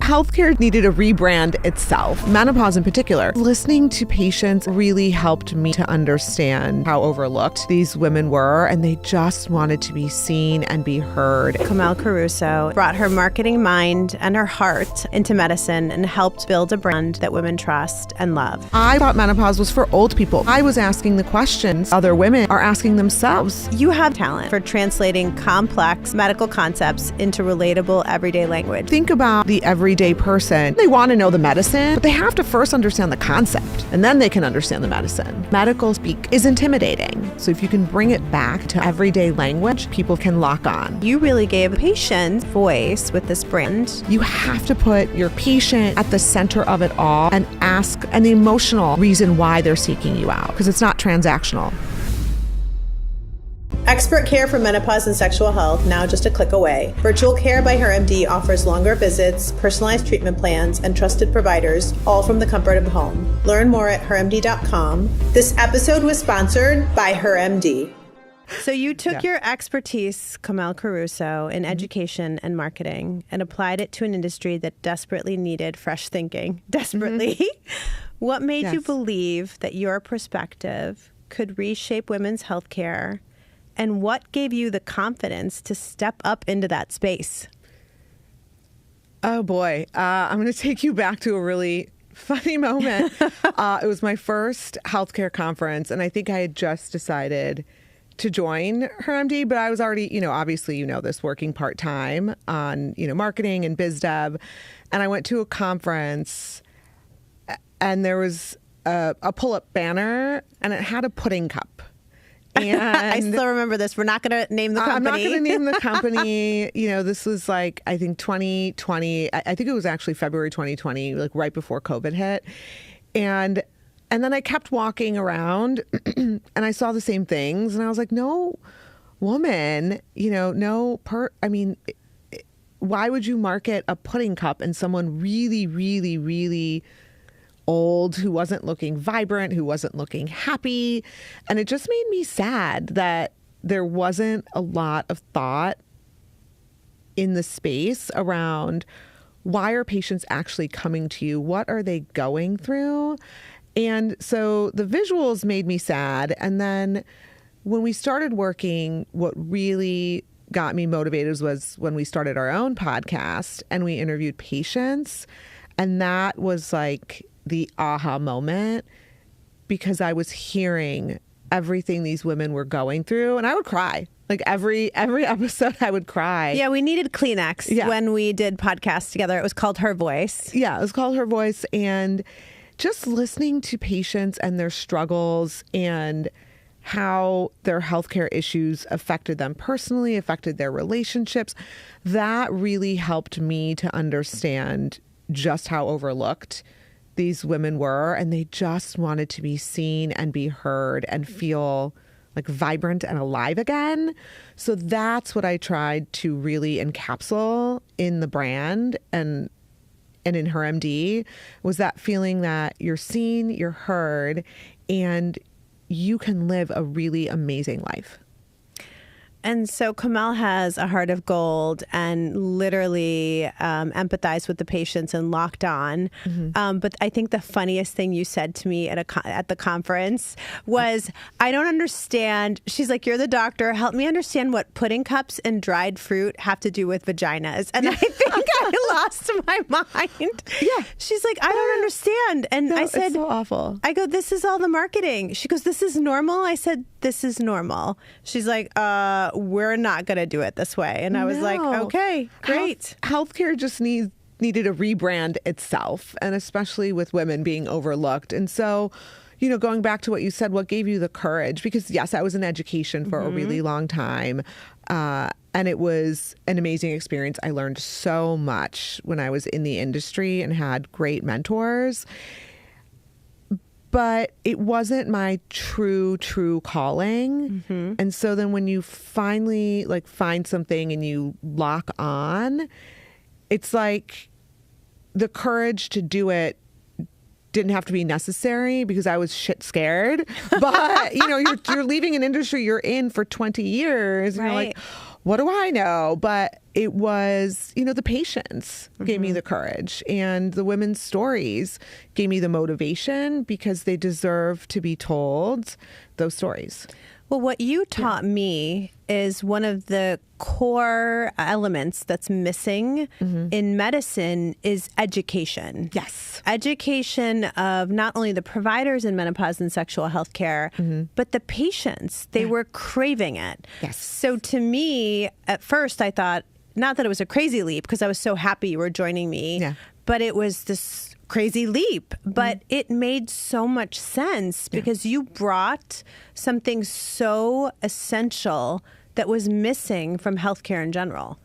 Healthcare needed a rebrand itself, menopause in particular. Listening to patients really helped me to understand how overlooked these women were, and they just wanted to be seen and be heard. Komel Caruso brought her marketing mind and her heart into medicine and helped build a brand that women trust and love. I thought menopause was for old people. I was asking the questions other women are asking themselves. You have talent for translating complex medical concepts into relatable everyday language. Think about the everyday person. They want to know the medicine, but they have to first understand the concept, and then they can understand the medicine. Medical speak is intimidating. So if you can bring it back to everyday language, people can lock on. You really gave patients voice with this brand. You have to put your patient at the center of it all and ask an emotional reason why they're seeking you out, because it's not transactional. Expert care for menopause and sexual health, now just a click away. Virtual Care by HerMD offers longer visits, personalized treatment plans, and trusted providers, all from the comfort of home. Learn more at hermd.com. This episode was sponsored by HerMD. So you took your expertise, Komel Caruso, in education and marketing and applied it to an industry that desperately needed fresh thinking. Desperately. What made you believe that your perspective could reshape women's healthcare? And what gave you the confidence to step up into that space? Oh, boy. I'm going to take you back to a really funny moment. It was my first healthcare conference, and I think I had just decided to join HerMD, but I was already, obviously, this, working part-time on, marketing and biz dev. And I went to a conference, and there was a pull-up banner, and it had a pudding cup. And I still remember this. We're not going to name the company. I'm not going to name the company. This was I think 2020. I think it was actually February 2020, right before COVID hit. And then I kept walking around and I saw the same things. And I was like, no woman, why would you market a pudding cup and someone really, really, really old, who wasn't looking vibrant, who wasn't looking happy? And it just made me sad that there wasn't a lot of thought in the space around why are patients actually coming to you? What are they going through? And so the visuals made me sad. And then when we started working, what really got me motivated was when we started our own podcast and we interviewed patients. And that was the aha moment, because I was hearing everything these women were going through, and I would cry. Every episode I would cry. Yeah, we needed Kleenex when we did podcasts together. It was called Her Voice. Yeah, it was called Her Voice. And just listening to patients and their struggles and how their healthcare issues affected them personally, affected their relationships, that really helped me to understand just how overlooked these women were, and they just wanted to be seen and be heard and feel vibrant and alive again. So that's what I tried to really encapsulate in the brand and in HerMD, was that feeling that you're seen, you're heard, and you can live a really amazing life. And so Komel has a heart of gold and literally empathized with the patients and locked on. But I think the funniest thing you said to me at the conference was, I don't understand. She's like, you're the doctor. Help me understand what pudding cups and dried fruit have to do with vaginas. And I think I lost my mind. Yeah. She's like, I don't understand. And I said, it's so awful. I go, this is all the marketing. She goes, this is normal? I said, this is normal. She's like, we're not going to do it this way. And I was like, okay, great. Healthcare just needed a rebrand itself, and especially with women being overlooked. And so, going back to what you said, what gave you the courage? Because yes, I was in education for a really long time. And it was an amazing experience. I learned so much when I was in the industry and had great mentors. But it wasn't my true calling. And so then when you finally find something and you lock on, it's like the courage to do it didn't have to be necessary because I was shit scared. But, you're leaving an industry you're in for 20 years. And you're like, what do I know? But it was, the patients gave me the courage, and the women's stories gave me the motivation because they deserve to be told those stories. Well, what you taught me is one of the core elements that's missing in medicine is education. Yes. Education of not only the providers in menopause and sexual health care, but the patients. They were craving it. Yes. So to me, at first, I thought, not that it was a crazy leap because I was so happy you were joining me, but it was this crazy leap, but it made so much sense because you brought something so essential that was missing from healthcare in general.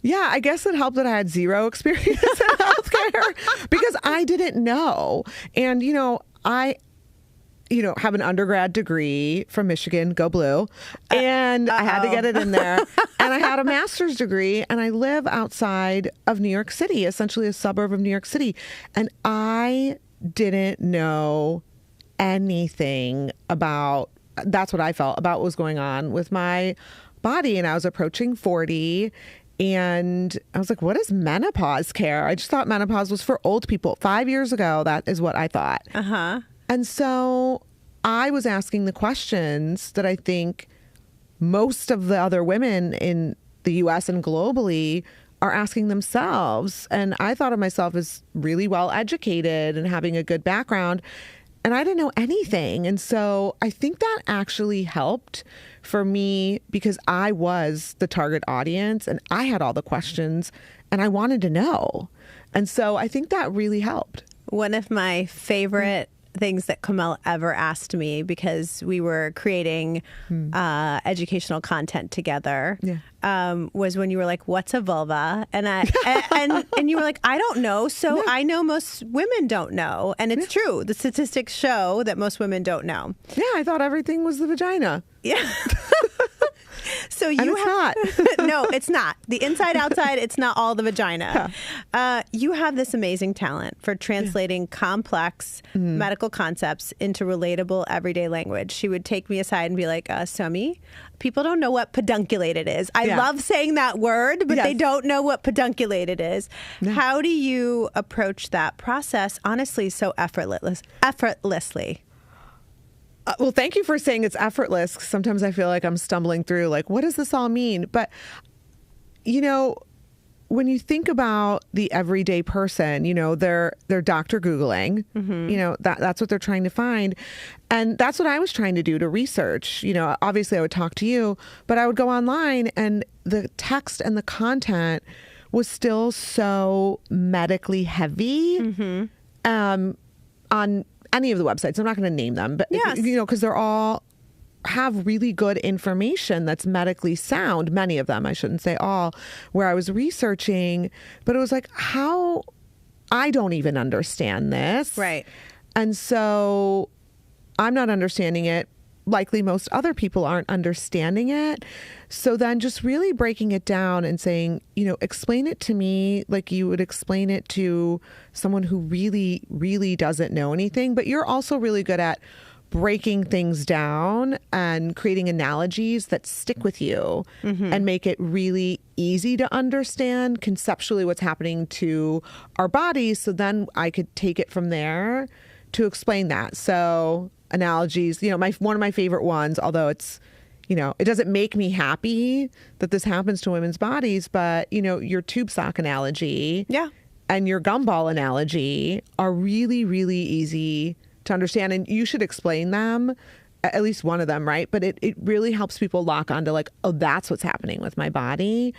Yeah, I guess it helped that I had zero experience in healthcare because I didn't know. And, I have an undergrad degree from Michigan, go blue, and I had to get it in there. And I had a master's degree, and I live outside of New York City, essentially a suburb of New York City. And I didn't know anything about, that's what I felt about what was going on with my body. And I was approaching 40. And I was like, what is menopause care? I just thought menopause was for old people. 5 years ago, that is what I thought. And so I was asking the questions that I think most of the other women in the US and globally are asking themselves. And I thought of myself as really well educated and having a good background. And I didn't know anything. And so I think that actually helped for me because I was the target audience and I had all the questions and I wanted to know. And so I think that really helped. One of my favorite things that Komel ever asked me, because we were creating educational content together, was when you were like, "What's a vulva?" And and you were like, "I don't know." So I know most women don't know, and it's true. The statistics show that most women don't know. Yeah, I thought everything was the vagina. Yeah. So you and it's not. No, it's not. The inside outside, it's not all the vagina. You have this amazing talent for translating complex medical concepts into relatable everyday language. She would take me aside and be like, Somi, people don't know what pedunculated is. I love saying that word, but they don't know what pedunculated is. How do you approach that process, honestly, so effortlessly? Well, thank you for saying it's effortless. Sometimes I feel like I'm stumbling through, like, what does this all mean? But, when you think about the everyday person, they're Dr. Googling, that's what they're trying to find. And that's what I was trying to do to research. Obviously I would talk to you, but I would go online and the text and the content was still so medically heavy on any of the websites. I'm not going to name them, but because they're all have really good information that's medically sound. Many of them, I shouldn't say all, where I was researching, but it was like, how I don't even understand this. Right. And so I'm not understanding it. Likely most other people aren't understanding it. So then just really breaking it down and saying, explain it to me like you would explain it to someone who really, really doesn't know anything. But you're also really good at breaking things down and creating analogies that stick with you and make it really easy to understand conceptually what's happening to our bodies. So then I could take it from there to explain that. So analogies, one of my favorite ones, although it's, it doesn't make me happy that this happens to women's bodies, but, your tube sock analogy and your gumball analogy are really, really easy to understand. And you should explain them, at least one of them, right? But it really helps people lock onto like, oh, that's what's happening with my body.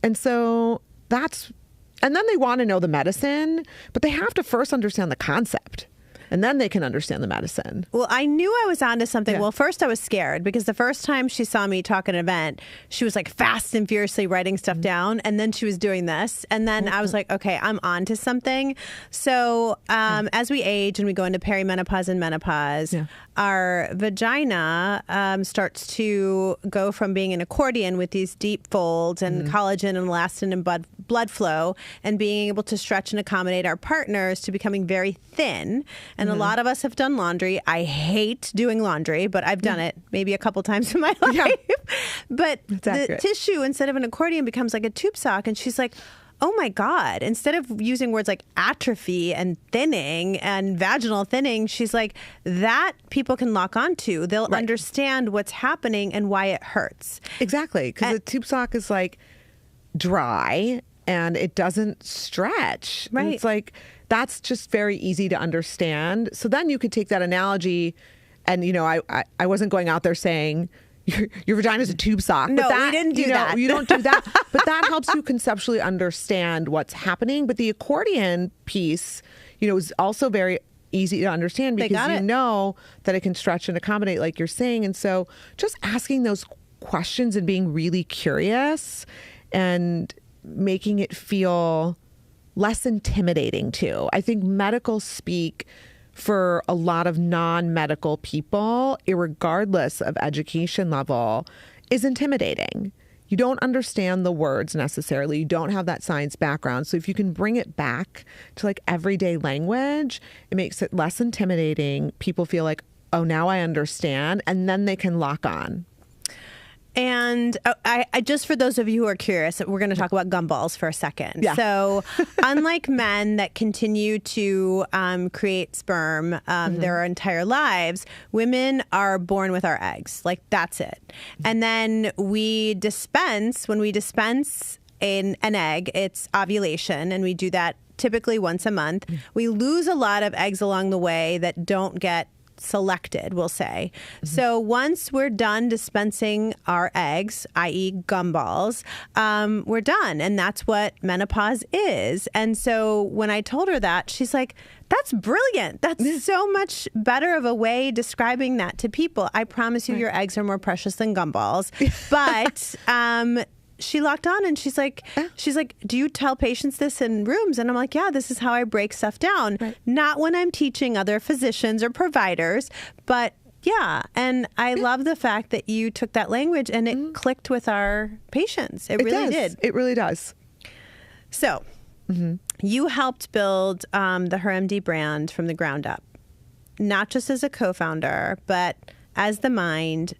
And so and then they want to know the medicine, but they have to first understand the concept. And then they can understand the medicine. Well, I knew I was onto something. Yeah. Well, first I was scared because the first time she saw me talk at an event, she was like fast and furiously writing stuff down. And then she was doing this. And then I was like, okay, I'm onto something. So as we age and we go into perimenopause and menopause, our vagina starts to go from being an accordion with these deep folds and collagen and elastin and blood flow and being able to stretch and accommodate our partners to becoming very thin. And a lot of us have done laundry. I hate doing laundry, but I've done it maybe a couple times in my life. Yeah. But That's the accurate. tissue, instead of an accordion, becomes like a tube sock. And she's like, oh my God, instead of using words like atrophy and thinning and vaginal thinning, she's like, that people can lock onto. They'll understand what's happening and why it hurts. Exactly. Because the tube sock is like dry and it doesn't stretch. And Right. it's like, that's just very easy to understand. So then you could take that analogy and, you know, I wasn't going out there saying, your vagina is a tube sock. No, but that, we didn't do you know, that. You don't do that. But that helps you conceptually understand what's happening. But the accordion piece, you know, is also very easy to understand because you know that it can stretch and accommodate like you're saying. And so just asking those questions and being really curious and making it feel less intimidating too. I think medical speak for a lot of non-medical people, irregardless of education level, is intimidating. You don't understand the words necessarily. You don't have that science background. So if you can bring it back to like everyday language, it makes it less intimidating. People feel like, oh, now I understand. And then they can lock on. And I just for those of you who are curious, we're going to talk about gumballs for a second. Yeah. So unlike men that continue to create sperm their entire lives, women are born with our eggs. Like, that's it. And then when we dispense an egg, it's ovulation, and we do that typically once a month. We lose a lot of eggs along the way that don't get selected, we'll say. So once we're done dispensing our eggs, i.e. gumballs, we're done. And that's what menopause is. And so when I told her that, she's like, that's brilliant. That's so much better of a way describing that to people. I promise you your eggs are more precious than gumballs. But she locked on and she's like, do you tell patients this in rooms? And I'm like, yeah, this is how I break stuff down. Right. Not when I'm teaching other physicians or providers, but yeah. And I love the fact that you took that language and it clicked with our patients. It really did. It really does. So you helped build the HerMD brand from the ground up, not just as a co-founder, but as the mind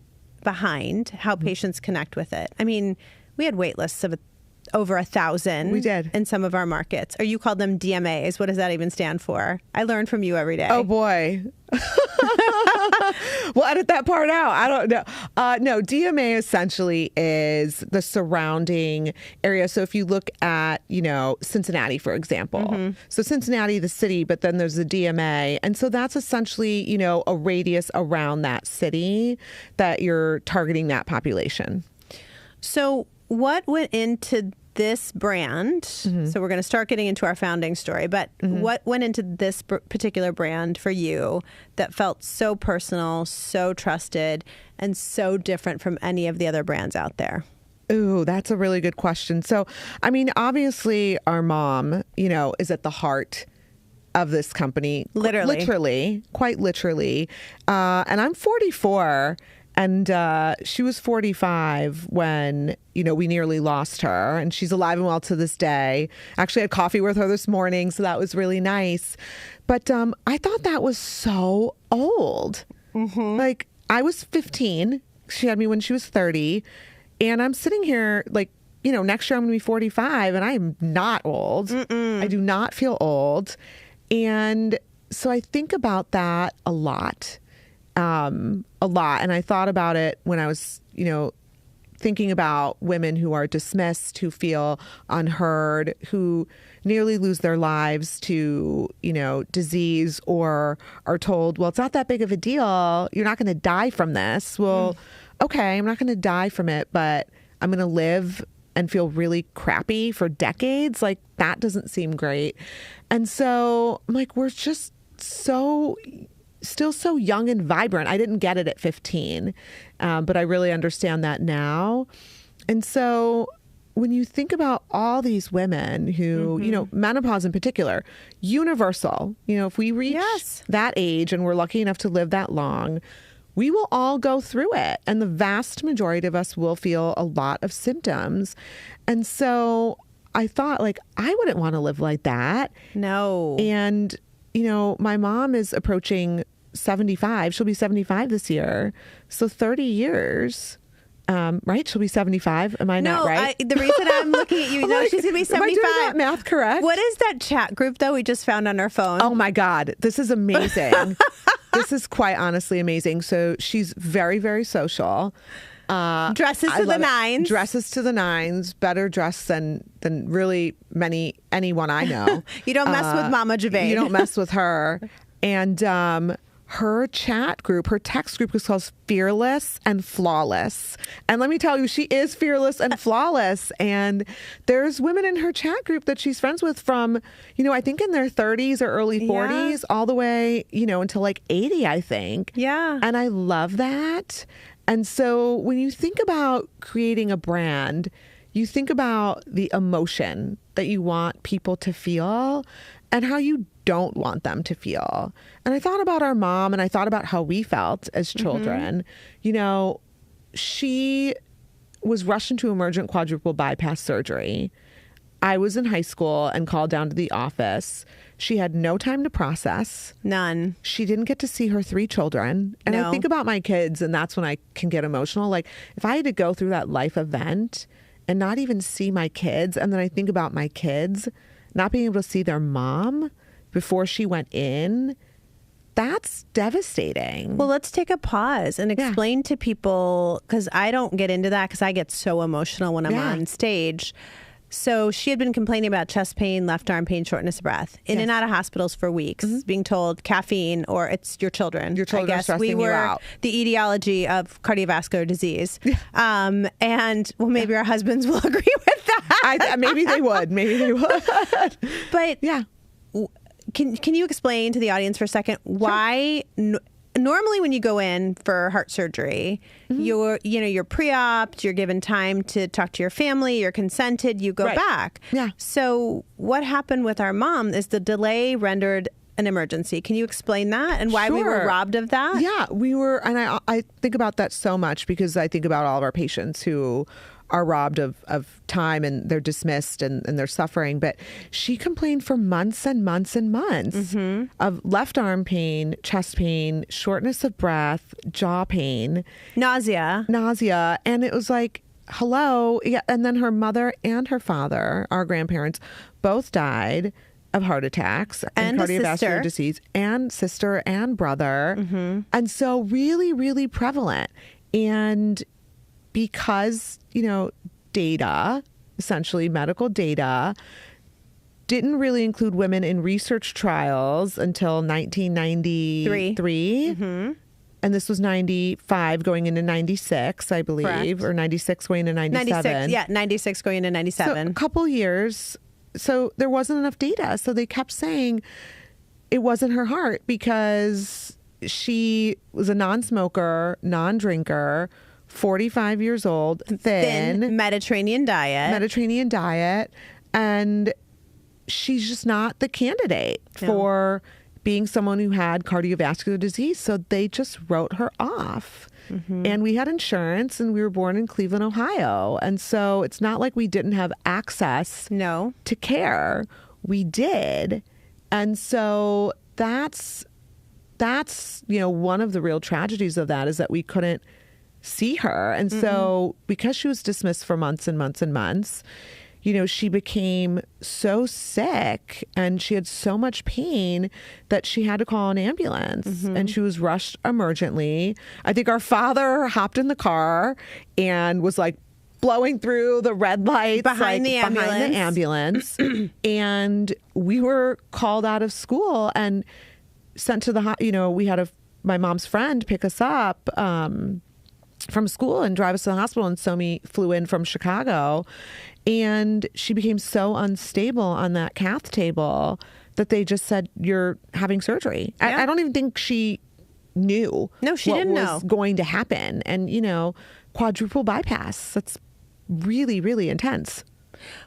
behind how patients connect with it. I mean, we had wait lists of over 1,000. We did. In some of our markets. Or you called them DMAs. What does that even stand for? I learn from you every day. Oh, boy. We'll edit that part out. I don't know. No, DMA essentially is the surrounding area. So if you look at, you know, Cincinnati, for example. So Cincinnati, the city, but then there's the DMA. And so that's essentially, you know, a radius around that city that you're targeting that population. So what went into this brand? So we're going to start getting into our founding story, but what went into this particular brand for you that felt so personal, so trusted, and so different from any of the other brands out there? Ooh, that's a really good question. So, I mean, obviously our mom, you know, is at the heart of this company. Literally. Quite literally. And I'm 44. And she was 45 when, you know, we nearly lost her. And she's alive and well to this day. Actually had coffee with her this morning, so that was really nice. But I thought that was so old. Like, I was 15. She had me when she was 30. And I'm sitting here, like, you know, next year I'm going to be 45, and I'm not old. I do not feel old. And so I think about that a lot. And I thought about it when I was, you know, thinking about women who are dismissed, who feel unheard, who nearly lose their lives to, you know, disease, or are told, well, it's not that big of a deal. You're not going to die from this. Well, okay, I'm not going to die from it, but I'm going to live and feel really crappy for decades. Like, that doesn't seem great. And so I'm like, we're just still so young and vibrant. I didn't get it at 15, but I really understand that now. And so when you think about all these women who, you know, menopause in particular, universal, you know, if we reach that age and we're lucky enough to live that long, we will all go through it. And the vast majority of us will feel a lot of symptoms. And so I thought, like, I wouldn't want to live like that. No. And, my mom is approaching 75. She'll be 75 this year. So 30 years. Right? She'll be 75. Am I not right? The reason I'm looking at you, she's going to be 75. Am I doing that math correct? What is that chat group, though, we just found on our phone? Oh, my God. This is amazing. This is quite honestly amazing. So she's very, very social. Dresses to the nines. Dresses to the nines. Better dressed than really anyone I know. You don't mess with Mama Javaine. You don't mess with her. And her chat group, her text group is called Fearless and Flawless. And let me tell you, she is fearless and flawless. And there's women in her chat group that she's friends with from, I think in their 30s or early 40s, all the way, until like 80, I think. Yeah. And I love that. And so when you think about creating a brand, you think about the emotion that you want people to feel and how you don't want them to feel. And I thought about our mom, and I thought about how we felt as children. She was rushed into emergent quadruple bypass surgery. I was in high school and called down to the office. She had no time to process. None. She didn't get to see her 3 children. And I think about my kids, and that's when I can get emotional. Like, if I had to go through that life event and not even see my kids, and then I think about my kids not being able to see their mom before she went in, that's devastating. Well, let's take a pause and explain to people, because I don't get into that because I get so emotional when I'm on stage. So she had been complaining about chest pain, left arm pain, shortness of breath, in and out of hospitals for weeks, being told caffeine or it's your children. Your children are stressing we were you out. The etiology of cardiovascular disease. And maybe our husbands will agree with that. Maybe they would. Maybe they would. But can you explain to the audience for a second why normally when you go in for heart surgery, you're pre-op, you're given time to talk to your family, you're consented, you go back. Yeah. So what happened with our mom is the delay rendered an emergency. Can you explain that and why we were robbed of that? Yeah, we were. And I think about that so much because I think about all of our patients who are robbed of time and they're dismissed and they're suffering. But she complained for months and months and months of left arm pain, chest pain, shortness of breath, jaw pain, nausea. And it was like, hello. Yeah. And then her mother and her father, our grandparents, both died of heart attacks and cardiovascular disease, and sister and brother. And so really, really prevalent. And because, data, essentially medical data, didn't really include women in research trials until 1993. And this was 95 going into 96, I believe. Correct. Or 96 going into 97. 96 going into 97. So a couple years. So there wasn't enough data. So they kept saying it wasn't her heart because she was a non-smoker, non-drinker, 45 years old, thin Mediterranean diet, and she's just not the candidate for being someone who had cardiovascular disease. So they just wrote her off. And we had insurance, and we were born in Cleveland, Ohio. And so it's not like we didn't have access to care. We did. And so that's one of the real tragedies of that is that we couldn't see her. And so because she was dismissed for months and months and months, she became so sick and she had so much pain that she had to call an ambulance and she was rushed emergently. I think our father hopped in the car and was like blowing through the red lights behind the ambulance. And we were called out of school and sent to the, we had my mom's friend pick us up from school and drive us to the hospital. And Somi flew in from Chicago, and she became so unstable on that cath table that they just said, you're having surgery. I don't even think she knew what was going to happen. And, quadruple bypass, that's really, really intense.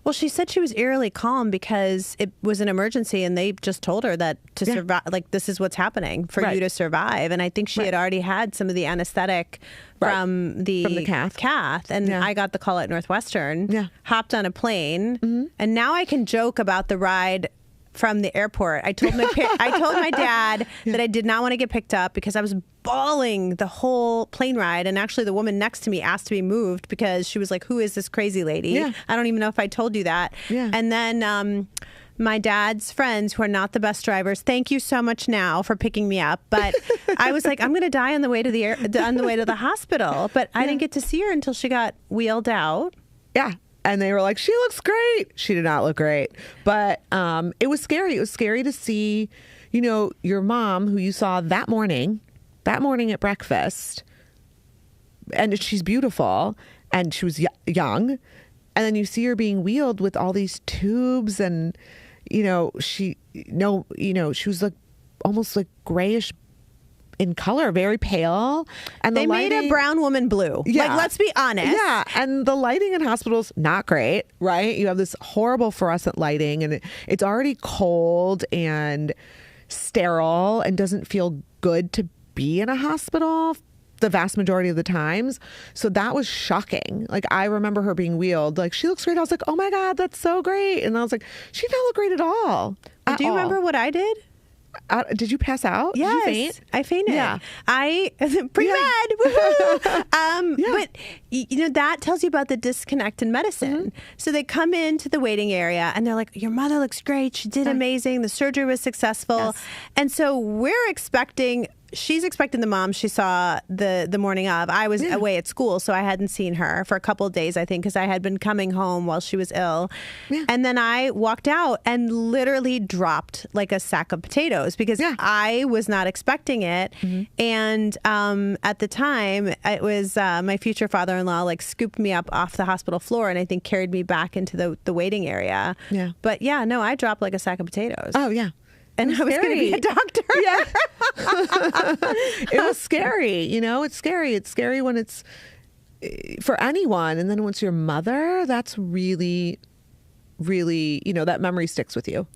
Well, she said she was eerily calm because it was an emergency and they just told her that to survive, like, this is what's happening for you to survive. And I think she had already had some of the anesthetic from the cath. And I got the call at Northwestern, hopped on a plane. And now I can joke about the ride from the airport. I told my dad that I did not want to get picked up because I was bawling the whole plane ride. And actually the woman next to me asked to be moved because she was like, who is this crazy lady? Yeah. I don't even know if I told you that. Yeah. And then my dad's friends, who are not the best drivers, thank you so much now for picking me up. But I was like, I'm going to die on the way to the hospital. But I didn't get to see her until she got wheeled out. Yeah. And they were like, she looks great. She did not look great. But it was scary. It was scary to see, your mom, who you saw that morning at breakfast. And she's beautiful. And she was young. And then you see her being wheeled with all these tubes. And, she was like almost like grayish in color, very pale. And they made a brown woman blue. Yeah. Like, let's be honest. Yeah. And the lighting in hospitals, not great, right? You have this horrible fluorescent lighting, and it's already cold and sterile and doesn't feel good to be in a hospital the vast majority of the times. So that was shocking. Like, I remember her being wheeled. Like, she looks great. I was like, oh my God, that's so great. And I was like, she didn't look great at all. Do you remember what I did? Did you pass out? Yes, Did you faint? I fainted. Yeah. Pre-med. But that tells you about the disconnect in medicine. So they come into the waiting area and they're like, your mother looks great. She did amazing. The surgery was successful. Yes. And so she's expecting the mom she saw the morning of. I was away at school, so I hadn't seen her for a couple of days, I think, because I had been coming home while she was ill. Yeah. And then I walked out and literally dropped like a sack of potatoes because I was not expecting it. And at the time, it was my future father-in-law like scooped me up off the hospital floor and I think carried me back into the waiting area. Yeah. But I dropped like a sack of potatoes. Oh, yeah. And I was going to be a doctor. Yeah. It was scary. It's scary. It's scary when it's for anyone. And then once your mother, that's really, really, that memory sticks with you.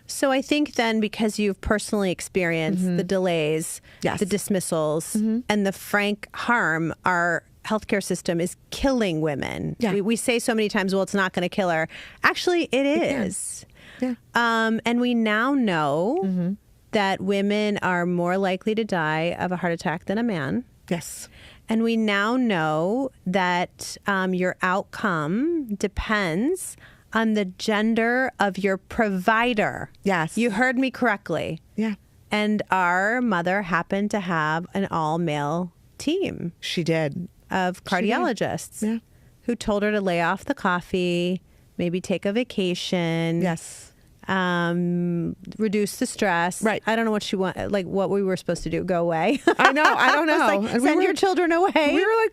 So I think then because you've personally experienced the delays, the dismissals, and the frank harm our healthcare system is killing women. Yeah. We say so many times, well, it's not going to kill her. Actually, it is. Yeah. And we now know that women are more likely to die of a heart attack than a man. Yes. And we now know that your outcome depends on the gender of your provider. Yes. You heard me correctly. Yeah. And our mother happened to have an all-male team. She did. Of cardiologists who told her to lay off the coffee, maybe take a vacation. Yes. Reduce the stress. Right. I don't know what she want. Like what we were supposed to do. Go away. I know. I don't know. Like, send your children away. We were like,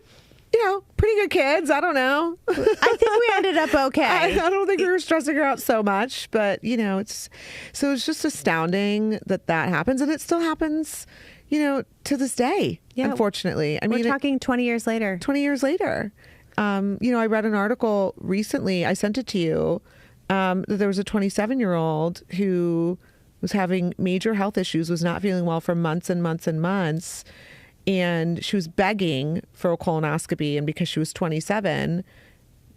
pretty good kids. I don't know. I think we ended up okay. I don't think we were stressing her out so much, but it's just astounding that happens, and it still happens, to this day. Yeah. Unfortunately, we're talking 20 years later. 20 years later. I read an article recently. I sent it to you. That there was a 27-year-old who was having major health issues, was not feeling well for months and months and months. And she was begging for a colonoscopy. And because she was 27,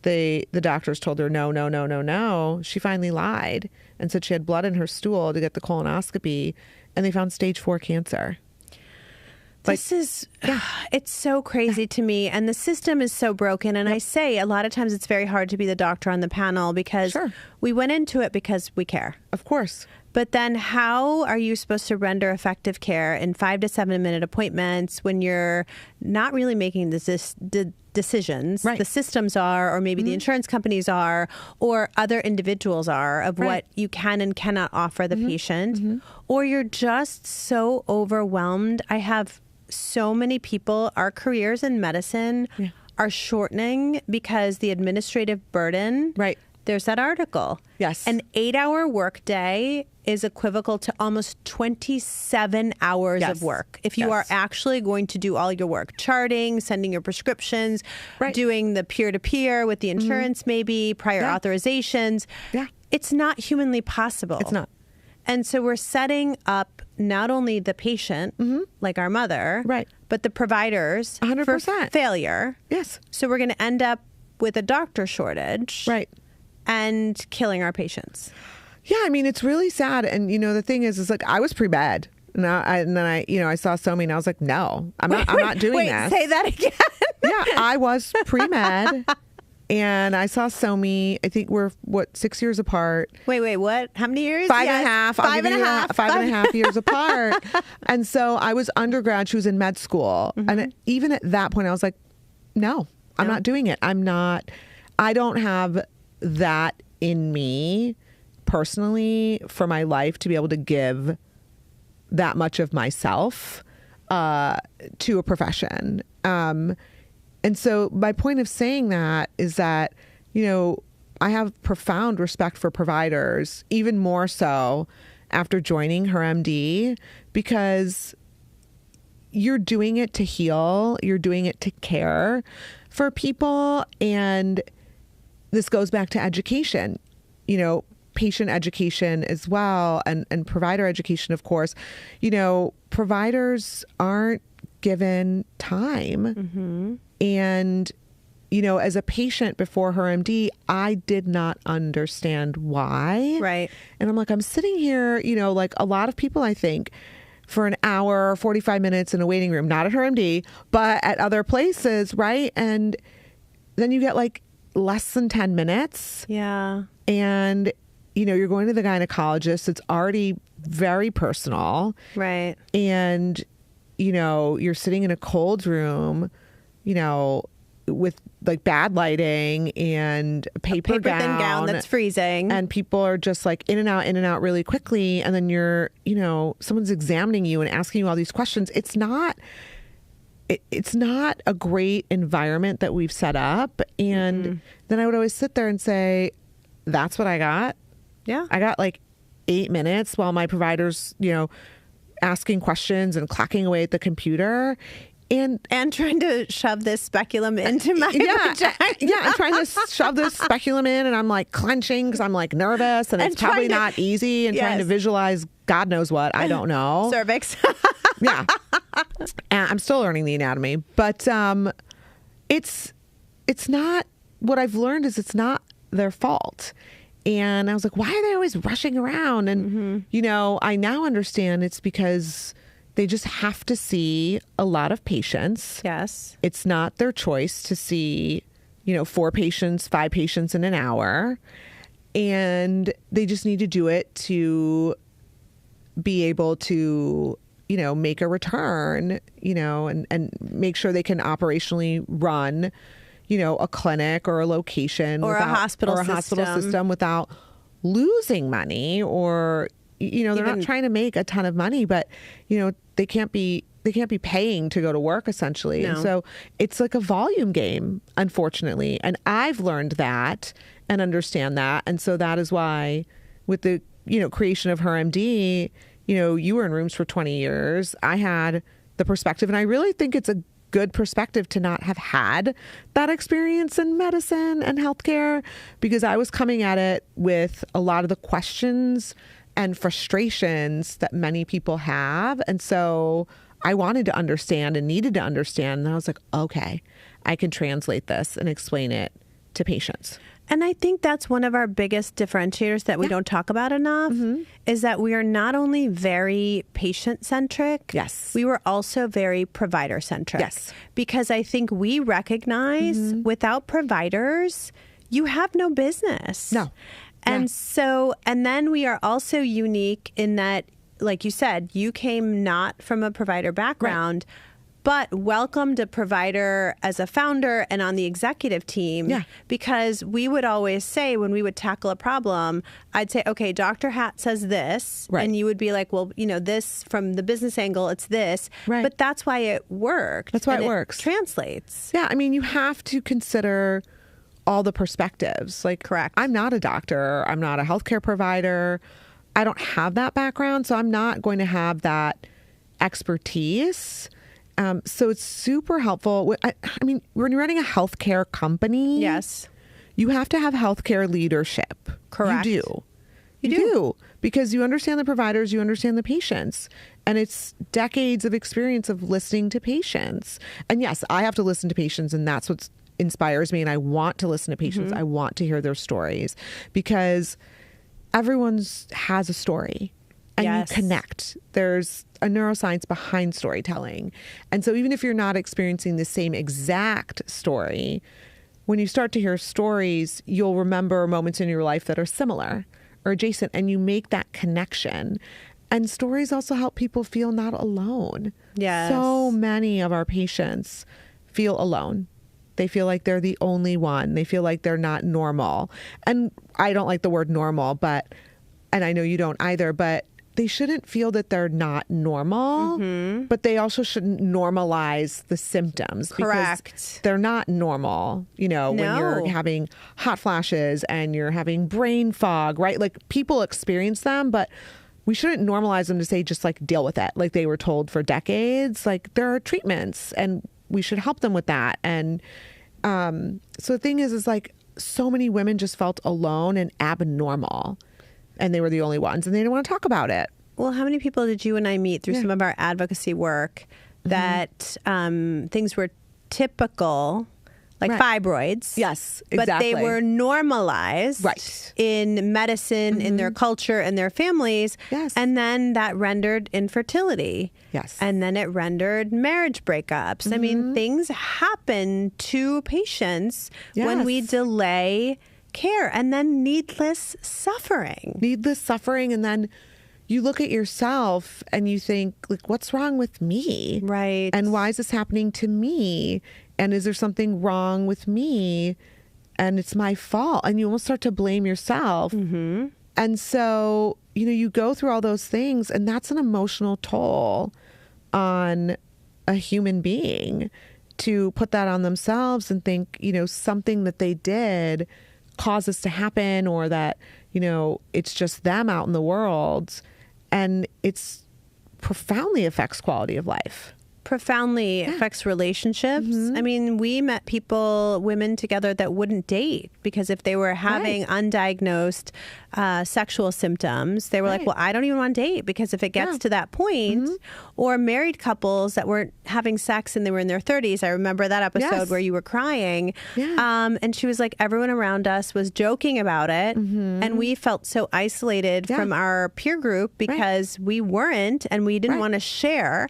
the doctors told her, no, no, no, no, no. She finally lied and said she had blood in her stool to get the colonoscopy. And they found stage 4 cancer. This is, it's so crazy to me. And the system is so broken. And I say a lot of times it's very hard to be the doctor on the panel because we went into it because we care. Of course. But then how are you supposed to render effective care in 5 to 7 minute appointments when you're not really making decisions? Right. The systems are, or maybe the insurance companies are, or other individuals are of what you can and cannot offer the patient. Or you're just so overwhelmed. I have so many people, our careers in medicine are shortening because the administrative burden. Right. There's that article. Yes. An 8-hour workday is equivalent to almost 27 hours of work. If you are actually going to do all your work, charting, sending your prescriptions, doing the peer-to-peer with the insurance, maybe prior authorizations. Yeah. It's not humanly possible. It's not. And so we're setting up not only the patient, like our mother, but the providers 100%. for failure. Yes. So we're going to end up with a doctor shortage. Right. And killing our patients. Yeah, I mean, it's really sad. And, the thing is like, I was pre-med. And then I saw Somi and I was like, no, I'm not doing this. Say that again. Yeah, I was pre-med and I saw Somi. I think we're 6 years apart. Wait, what? How many years? Five and a half. Five and a half Years apart. And so I was undergrad. She was in med school. And even at that point, I was like, no, I'm not doing it. I don't have that in me personally for my life to be able to give that much of myself to a profession. And so my point of saying that is that, I have profound respect for providers, even more so after joining HerMD, because you're doing it to heal, you're doing it to care for people. And this goes back to education, patient education as well, and provider education, of course. Providers aren't given time. And, as a patient before HerMD, I did not understand why. Right. And I'm like, I'm sitting here, like a lot of people, I think, for an hour, 45 minutes in a waiting room, not at HerMD, but at other places, right? And then you get like less than 10 minutes. Yeah. And you're going to the gynecologist. It's already very personal. Right. And, you're sitting in a cold room, with like bad lighting and a paper thin gown that's freezing. And people are just like in and out really quickly. And then you're, someone's examining you and asking you all these questions. It's not a great environment that we've set up. And then I would always sit there and say, that's what I got. Yeah. I got like 8 minutes while my provider's, asking questions and clacking away at the computer and trying to shove this speculum into my vagina. Yeah, I'm trying to shove this speculum in and I'm like clenching because I'm like nervous and it's probably not easy and trying to visualize God knows what. I don't know. Cervix. Yeah. And I'm still learning the anatomy, but it's not, what I've learned is it's not their fault. And I was like, why are they always rushing around? And, I now understand it's because they just have to see a lot of patients. Yes. It's not their choice to see, 4 patients, 5 patients in an hour. And they just need to do it to be able to, make a return, and make sure they can operationally run a clinic or a location or a hospital system without losing money, or they're not trying to make a ton of money, but they can't be paying to go to work essentially. No. And so it's like a volume game, unfortunately. And I've learned that and understand that. And so that is why with the creation of HerMD, you were in rooms for 20 years. I had the perspective, and I really think it's a good perspective to not have had that experience in medicine and healthcare, because I was coming at it with a lot of the questions and frustrations that many people have. And so I wanted to understand and needed to understand. And I was like, okay, I can translate this and explain it to patients. And I think that's one of our biggest differentiators that we don't talk about enough, is that we are not only very patient-centric, yes, we were also very provider-centric. Yes. Because I think we recognize without providers, you have no business. No. And so, and then we are also unique in that, like you said, you came not from a provider background, but welcomed a provider as a founder and on the executive team. Yeah. Because we would always say, when we would tackle a problem, I'd say, okay, Dr. Hat says this. Right. And you would be like, well, this from the business angle, it's this. Right. But that's why it worked. That's why it works. Translates. Yeah. I mean, you have to consider all the perspectives. Like, correct. I'm not a doctor. I'm not a healthcare provider. I don't have that background, so I'm not going to have that expertise. So it's super helpful. I mean, when you're running a healthcare company, yes, you have to have healthcare leadership. Correct. You do. Because you understand the providers, you understand the patients. And it's decades of experience of listening to patients. And yes, I have to listen to patients, and that's what inspires me. And I want to listen to patients. I want to hear their stories, because everyone's has a story. And Yes. you connect. There's a neuroscience behind storytelling. And so even if you're not experiencing the same exact story, when you start to hear stories, you'll remember moments in your life that are similar or adjacent, and you make that connection. And stories also help people feel not alone. Yes. So many of our patients feel alone. They feel like they're the only one. They feel like they're not normal. And I don't like the word normal, and I know you don't either, but they shouldn't feel that they're not normal, but they also shouldn't normalize the symptoms. Correct. Because they're not normal, when you're having hot flashes and you're having brain fog, right? Like, people experience them, but we shouldn't normalize them to say, just like, deal with it. Like they were told for decades. Like, there are treatments and we should help them with that. And so the thing is like, so many women just felt alone and abnormal. And they were the only ones, and they didn't want to talk about it. Well, how many people did you and I meet through some of our advocacy work that things were typical, like fibroids? Yes, exactly. But they were normalized in medicine, in their culture, in their families. Yes. And then that rendered infertility. Yes. And then it rendered marriage breakups. I mean, things happen to patients when we delay care, and then needless suffering. And then you look at yourself and you think, like, what's wrong with me? Right. And why is this happening to me? And is there something wrong with me? And it's my fault. And you almost start to blame yourself. And so, you go through all those things, and that's an emotional toll on a human being, to put that on themselves and think, something that they did cause this to happen, or that, it's just them out in the world, and it's profoundly affects quality of life. Profoundly affects relationships. I mean, we met women together that wouldn't date because if they were having undiagnosed sexual symptoms, they were like, well, I don't even want to date, because if it gets to that point, or married couples that weren't having sex and they were in their 30s. I remember that episode where you were crying. And she was like, everyone around us was joking about it. And we felt so isolated from our peer group because we weren't, and we didn't want to share.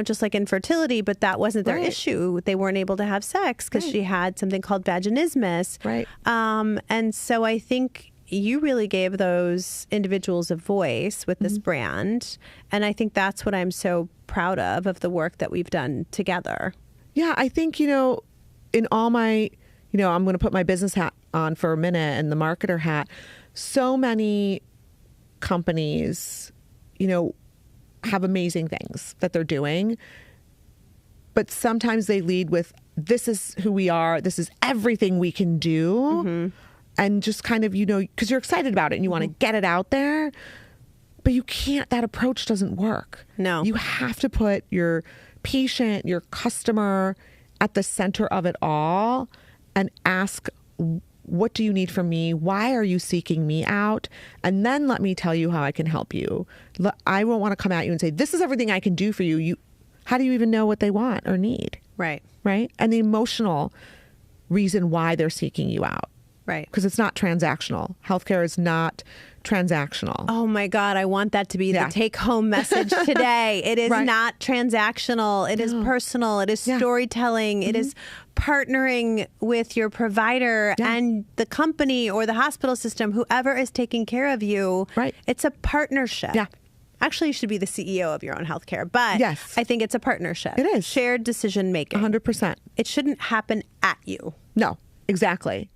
Just like infertility, but that wasn't their issue. They weren't able to have sex because she had something called vaginismus. And so I think you really gave those individuals a voice with this brand. And I think that's what I'm so proud of the work that we've done together. Yeah, I think, in all my, I'm going to put my business hat on for a minute and the marketer hat. So many companies, have amazing things that they're doing, but sometimes they lead with, this is who we are, this is everything we can do, and just kind of, because you're excited about it and you want to get it out there, but you can't, that approach doesn't work. No. You have to put your patient, your customer at the center of it all, and ask, what do you need from me? Why are you seeking me out? And then let me tell you how I can help you. I won't want to come at you and say, this is everything I can do for you. How do you even know what they want or need? Right. And the emotional reason why they're seeking you out. Because it's not transactional. Healthcare is not transactional. Oh my God, I want that to be the take-home message today. It is not transactional. It is personal. It is storytelling. It is partnering with your provider and the company or the hospital system, whoever is taking care of you. It's a partnership. Actually, you should be the CEO of your own healthcare, but I think it's a partnership. It is. Shared decision making. 100%. It shouldn't happen at you. No, exactly.